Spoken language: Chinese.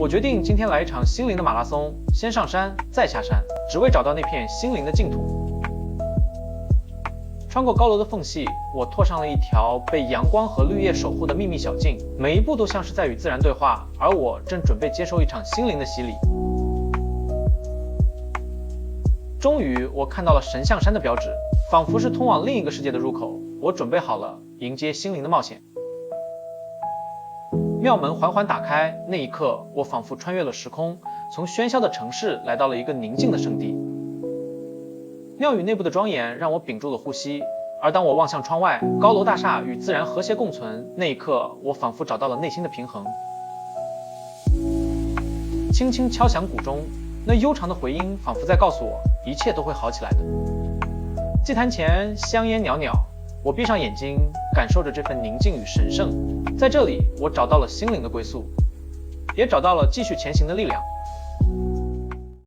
我决定今天来一场心灵的马拉松，先上山，再下山，只为找到那片心灵的净土。穿过高楼的缝隙，我拓上了一条被阳光和绿叶守护的秘密小径，每一步都像是在与自然对话，而我正准备接受一场心灵的洗礼。终于，我看到了神象山的标志，仿佛是通往另一个世界的入口。我准备好了，迎接心灵的冒险。庙门缓缓打开，那一刻，我仿佛穿越了时空，从喧嚣的城市来到了一个宁静的圣地。庙宇内部的庄严让我屏住了呼吸，而当我望向窗外，高楼大厦与自然和谐共存，那一刻，我仿佛找到了内心的平衡。轻轻敲响鼓钟，那悠长的回音仿佛在告诉我，一切都会好起来的。祭坛前，香烟袅袅，我闭上眼睛，感受着这份宁静与神圣。在这里，我找到了心灵的归宿，也找到了继续前行的力量。